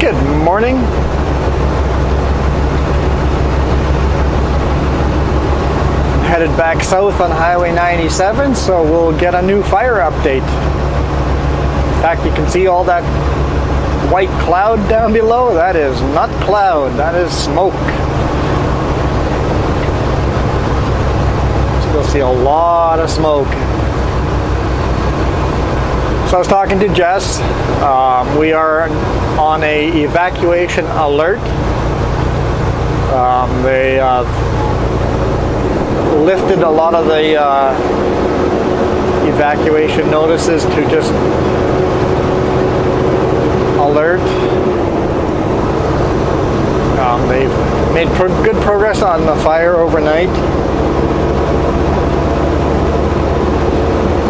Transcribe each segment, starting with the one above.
Good morning. Headed back south on Highway 97, so we'll get a new fire update. In fact, you can see all that white cloud down below. That is not cloud, that is smoke. Still see a lot of smoke. So I was talking to Jess. We are on a evacuation alert. They lifted a lot of the evacuation notices to just alert. They've made good progress on the fire overnight.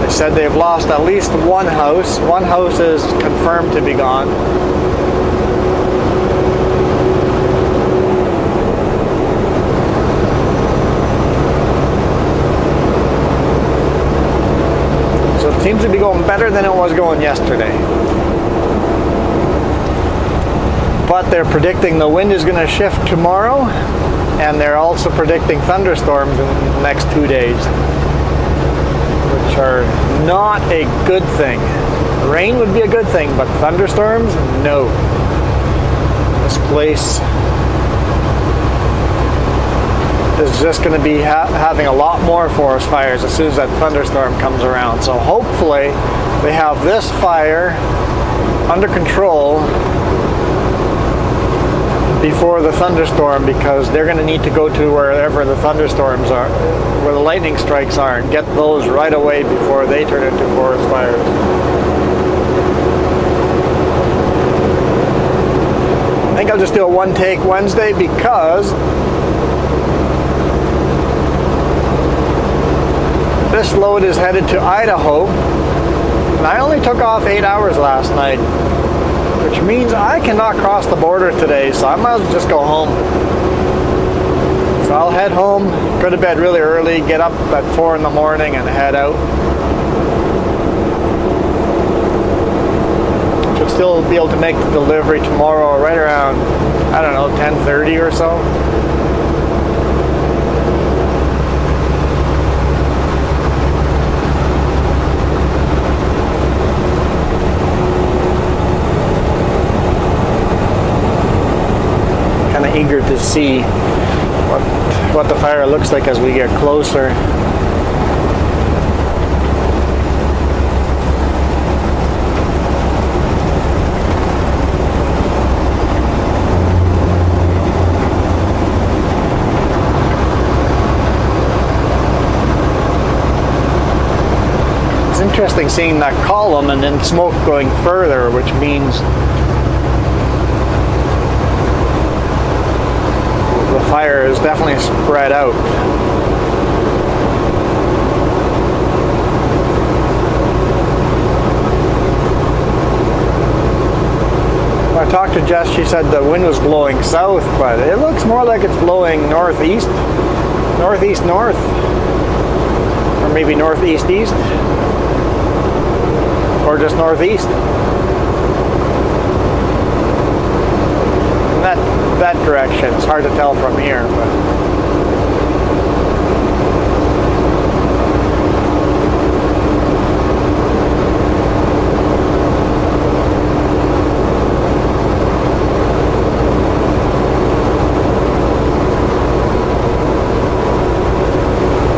They said they've lost at least one house. One house is confirmed to be gone. So it seems to be going better than it was going yesterday. But they're predicting the wind is going to shift tomorrow, and they're also predicting thunderstorms in the next 2 days, which are not a good thing. Rain would be a good thing, but thunderstorms, no. This place is just going to be having a lot more forest fires as soon as that thunderstorm comes around. So hopefully they have this fire under control before the thunderstorm, because they're going to need to go to wherever the thunderstorms are, where the lightning strikes are, and get those right away before they turn into forest fires. I think I'll just do a one-take Wednesday because this load is headed to Idaho, and I only took off 8 hours last night, which means I cannot cross the border today, so I might as well just go home. So I'll head home, go to bed really early, get up at 4 in the morning and head out. Should still be able to make the delivery tomorrow right around, I don't know, 10:30 or so. Eager to see what the fire looks like as we get closer. It's interesting seeing that column and then smoke going further, which means the fire is definitely spread out. When I talked to Jess, she said the wind was blowing south, but it looks more like it's blowing northeast, north, or maybe northeast-east, or just northeast. That direction. It's hard to tell from here, but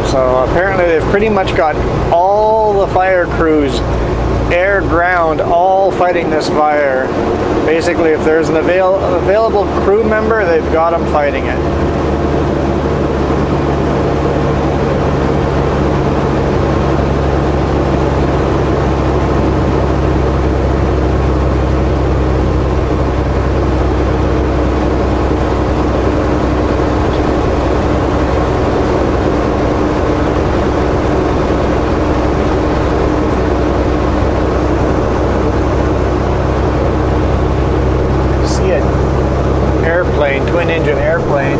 so apparently they've pretty much got all the fire crews, air, ground, all fighting this fire. Basically, if there's an available crew member, they've got them fighting it. Twin-engine airplane.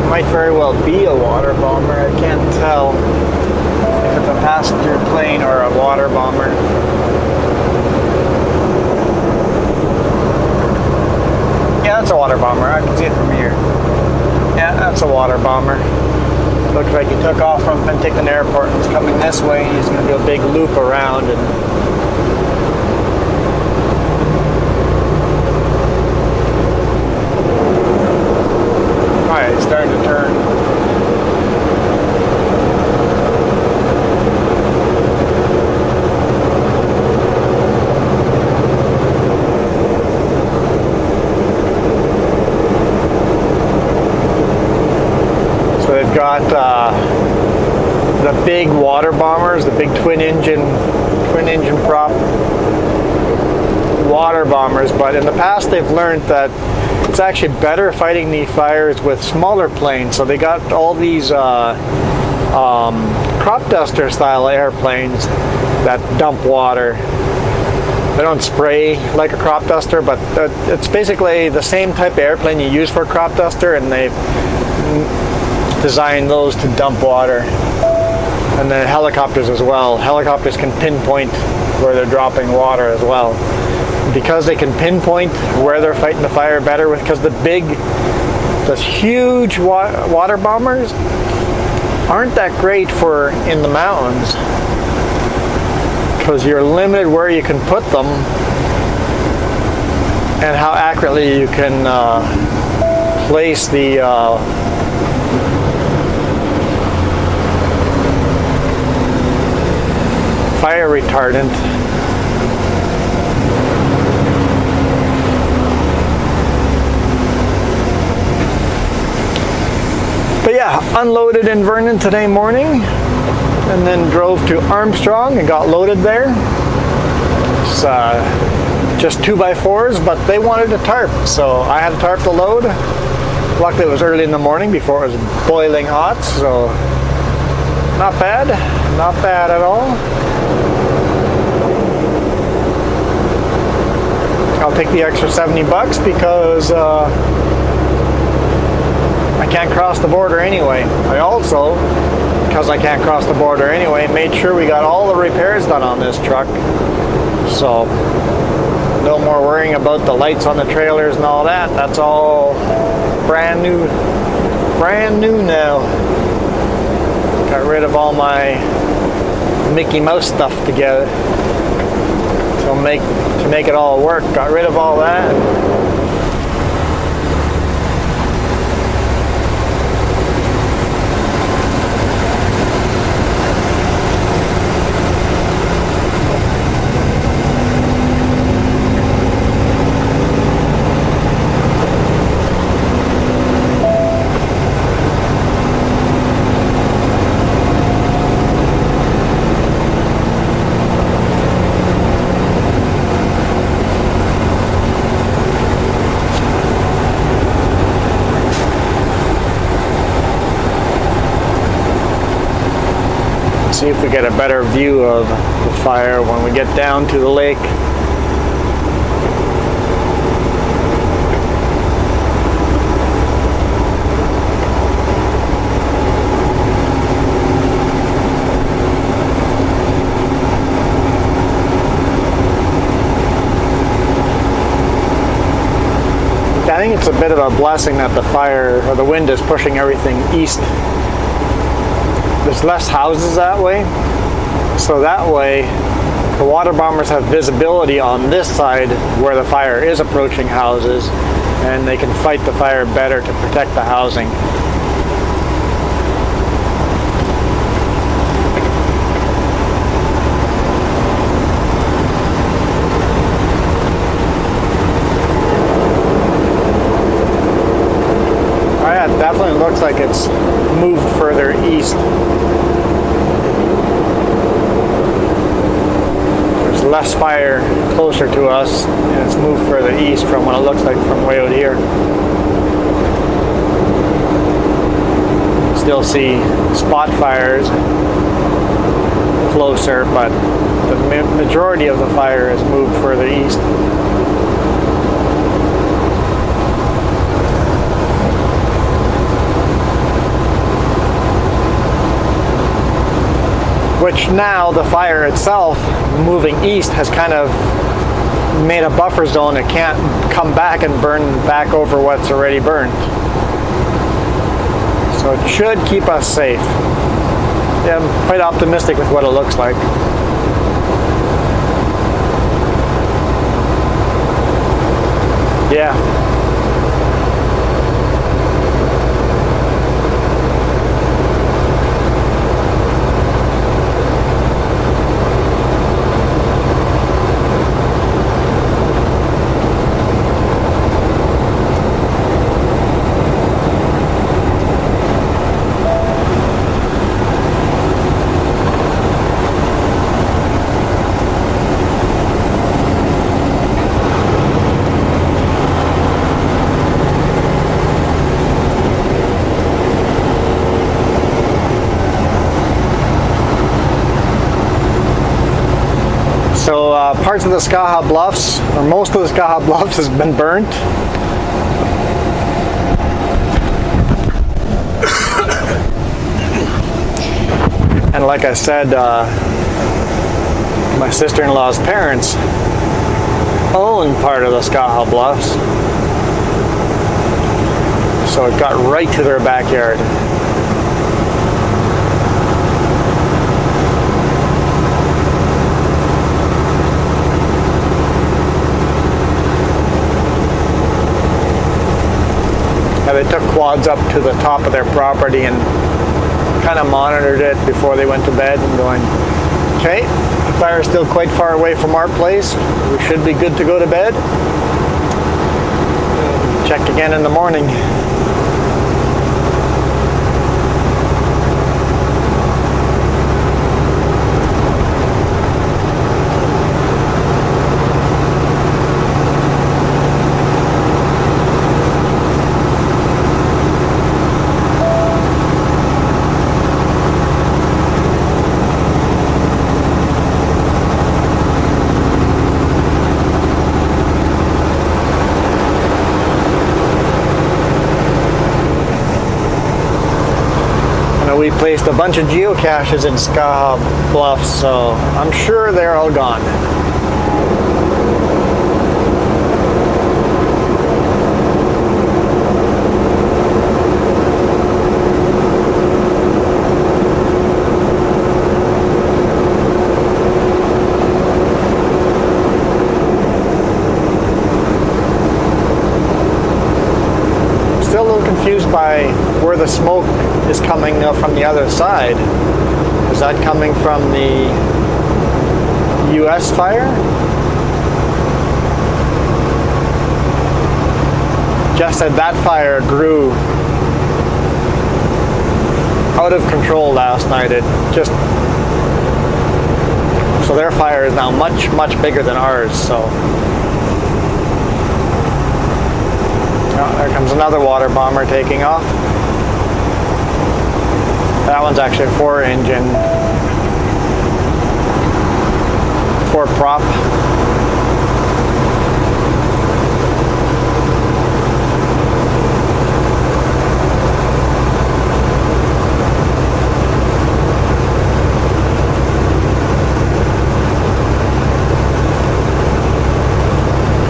Might very well be a water bomber. I can't tell if it's a passenger plane or a water bomber. water bomber. I can see it from here. Yeah, that's a water bomber. Looks like he took off from Penticton Airport and is coming this way. He's going to do a big loop around and alright, it's starting to turn. Got the big water bombers, the big twin engine prop water bombers, but in the past they've learned that it's actually better fighting the fires with smaller planes. So they got all these crop duster style airplanes that dump water. They don't spray like a crop duster, but it's basically the same type of airplane you use for a crop duster, and they've design those to dump water. And then helicopters as well. Helicopters can pinpoint where they're dropping water as well. Because they can pinpoint where they're fighting the fire better, because the huge water bombers aren't that great for in the mountains, because you're limited where you can put them and how accurately you can place the fire retardant. But yeah, unloaded in Vernon today morning and then drove to Armstrong and got loaded there. It's just 2x4s, but they wanted a tarp, so I had a tarp to load. Luckily it was early in the morning before it was boiling hot, so not bad at all. I'll take the extra $70 because I can't cross the border anyway. I also, because I can't cross the border anyway, made sure we got all the repairs done on this truck. So no more worrying about the lights on the trailers and all that. That's all brand new now. Got rid of all my Mickey Mouse stuff together. To make it all work, got rid of all that. See if we get a better view of the fire when we get down to the lake. I think it's a bit of a blessing that the fire or the wind is pushing everything east. There's less houses that way, so that way the water bombers have visibility on this side where the fire is approaching houses, and they can fight the fire better to protect the housing. Oh yeah, it definitely looks like it's moved further east. Less fire closer to us, and it's moved further east from what it looks like from way out here. Still see spot fires closer, but the majority of the fire has moved further east. Which now the fire itself moving east has kind of made a buffer zone, it can't come back and burn back over what's already burned. So it should keep us safe. Yeah, I'm quite optimistic with what it looks like. Yeah. So parts of the Skaha Bluffs, or most of the Skaha Bluffs, has been burnt. And like I said, my sister-in-law's parents own part of the Skaha Bluffs. So it got right to their backyard. They took quads up to the top of their property and kind of monitored it before they went to bed and going, okay, the fire is still quite far away from our place. We should be good to go to bed. Check again in the morning. We placed a bunch of geocaches in Skaha Bluffs, so I'm sure they're all gone. Still a little confused by where the smoke is coming from the other side. Is that coming from the US fire? Jess said that fire grew out of control last night. It just, so their fire is now much, much bigger than ours. So oh, there comes another water bomber taking off. That one's actually a 4-engine, 4-prop.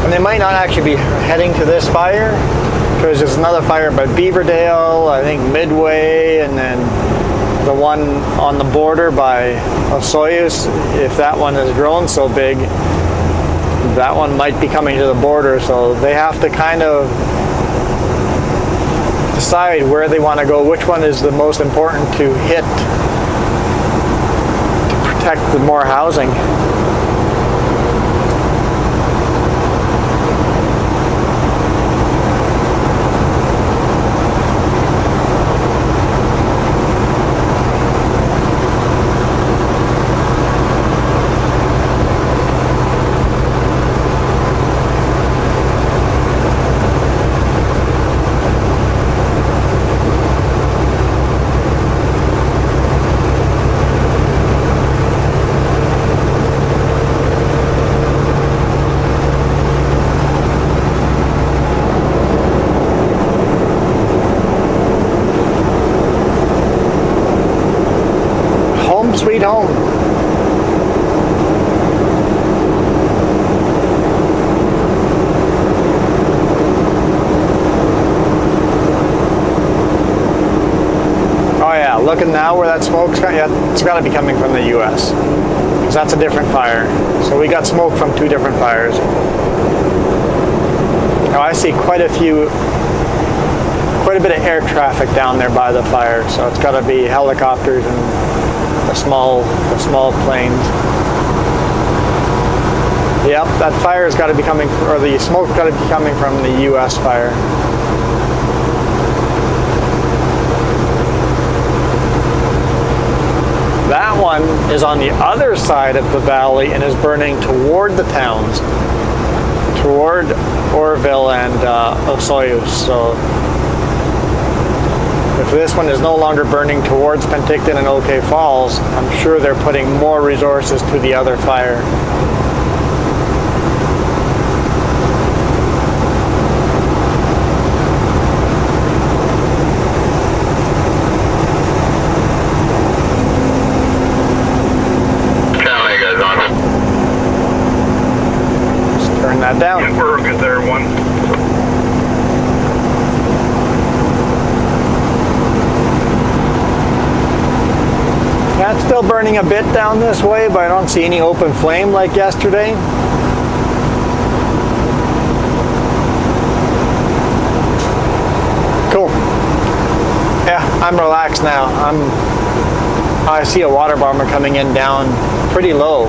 And they might not actually be heading to this fire, because there's another fire by Beaverdale, I think Midway, and then the one on the border by Osoyoos. If that one has grown so big, that one might be coming to the border, so they have to kind of decide where they want to go, which one is the most important to hit to protect the more housing. Sweet home. looking now where that smoke's coming? Yeah, it's got to be coming from the U.S. because that's a different fire. So we got smoke from two different fires. Now I see quite a bit of air traffic down there by the fire. So it's got to be helicopters and the small planes. Yep, that fire's got to be coming, or the smoke's got to be coming from the U.S. fire. That one is on the other side of the valley and is burning toward the towns, toward Orville and Osoyoos. So if this one is no longer burning towards Penticton and OK Falls, I'm sure they're putting more resources to the other fire. That down. Yeah, we're good there, one. Yeah, it's still burning a bit down this way, but I don't see any open flame like yesterday. Cool. Yeah, I'm relaxed now. I see a water bomber coming in down pretty low.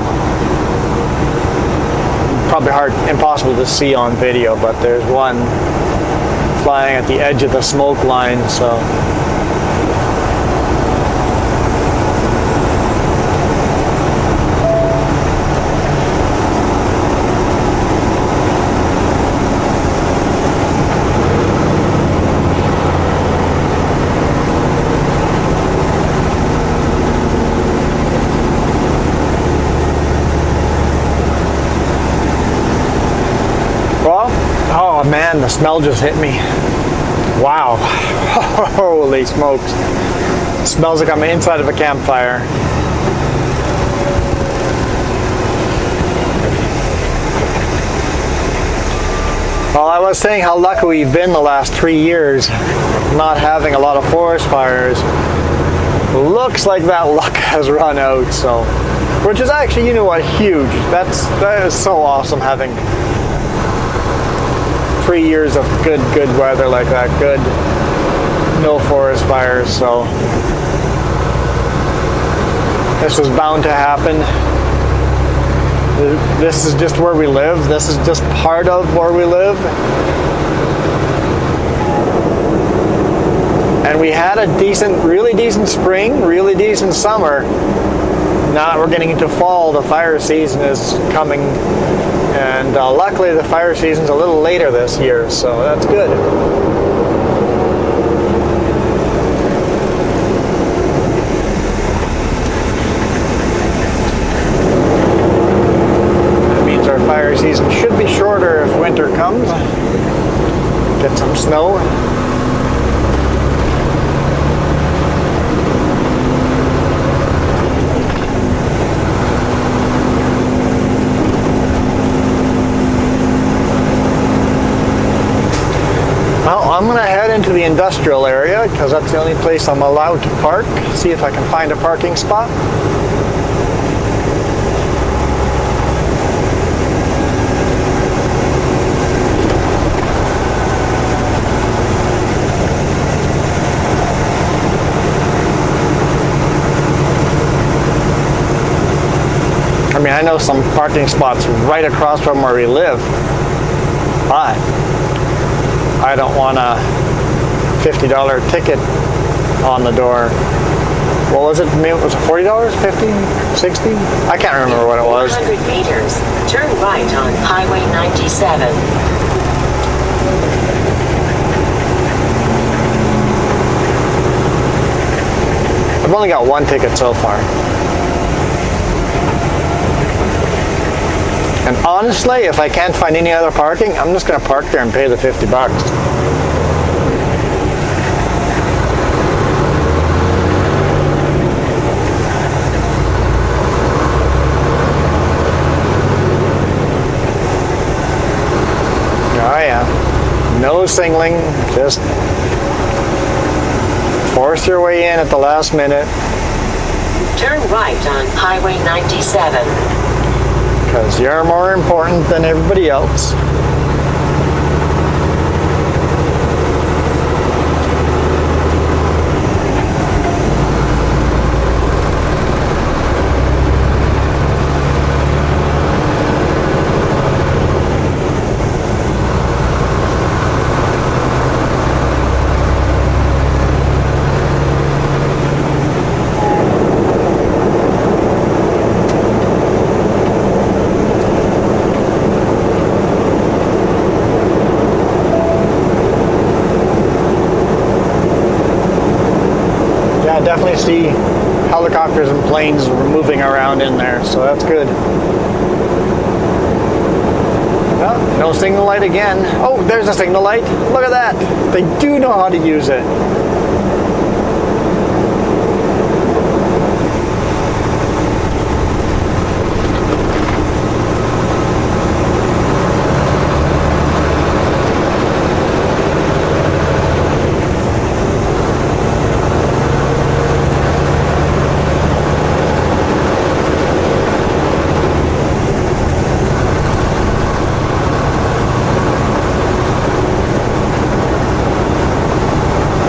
Probably impossible to see on video, but there's one flying at the edge of the smoke line, so. Oh man, the smell just hit me. Wow. Holy smokes. It smells like I'm inside of a campfire. Well, I was saying how lucky we've been the last 3 years not having a lot of forest fires. Looks like that luck has run out, so. Which is actually, you know what, huge. That is so awesome having 3 years of good weather like that, good, no forest fires, so this was bound to happen. This is just where we live. This is just part of where we live. And we had a really decent spring, really decent summer. Now that we're getting into fall, the fire season is coming. And luckily the fire season's a little later this year, so that's good. That means our fire season should be shorter if winter comes. Get some snow. I'm going to head into the industrial area because that's the only place I'm allowed to park. See if I can find a parking spot. I mean, I know some parking spots right across from where we live, but I don't want a $50 ticket on the door. What was it? Maybe it was $40? $50? $60? I can't remember what it was. 100 meters. Turn right on Highway 97. I've only got one ticket so far. And honestly, if I can't find any other parking, I'm just going to park there and pay the $50. Oh yeah, no singling, just force your way in at the last minute. Turn right on Highway 97. Because you're more important than everybody else. Definitely see helicopters and planes moving around in there, so that's good. Well, no signal light again. Oh, there's a signal light. Look at that. They do know how to use it.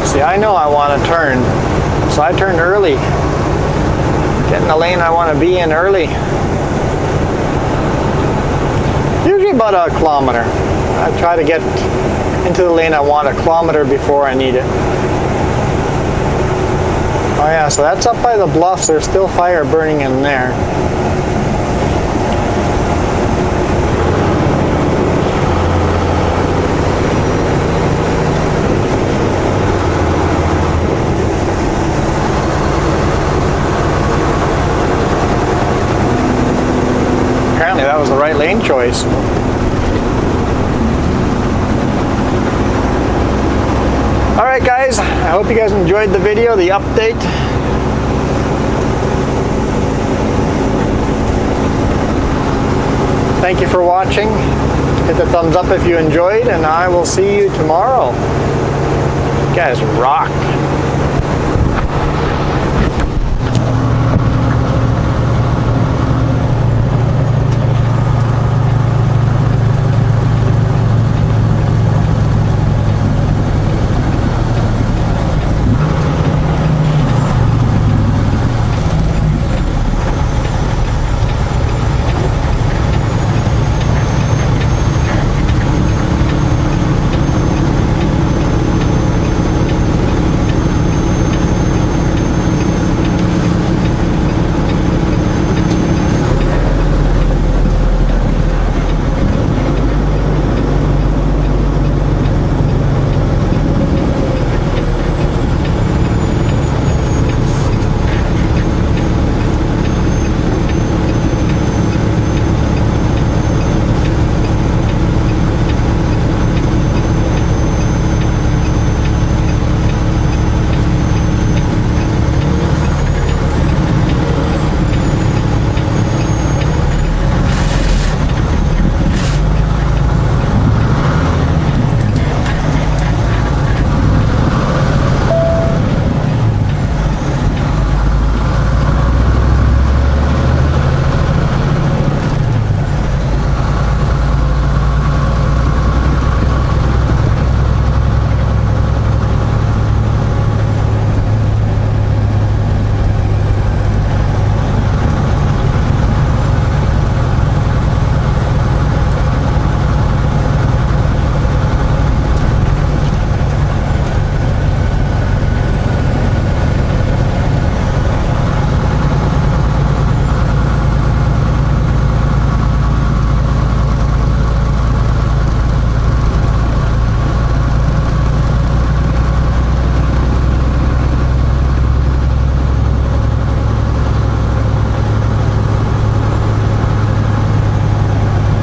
See, I know I want to turn, so I turned early. Get in the lane I want to be in early. Usually about a kilometer. I try to get into the lane I want a kilometer before I need it. Oh yeah, so that's up by the bluffs. There's still fire burning in there. That was the right lane choice. Alright guys, I hope you guys enjoyed the video, the update. Thank you for watching. Hit the thumbs up if you enjoyed, and I will see you tomorrow. You guys rock.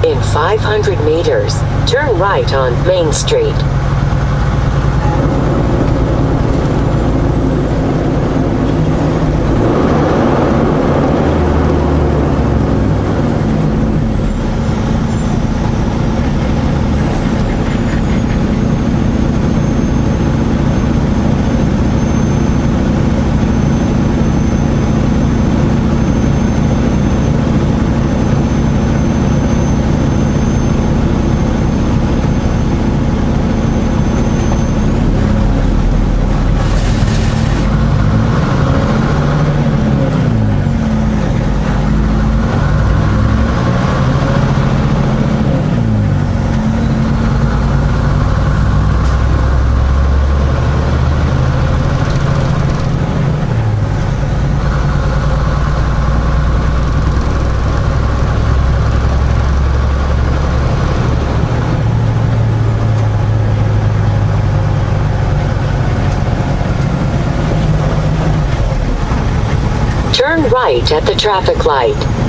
In 500 meters, turn right on Main Street. Turn right at the traffic light.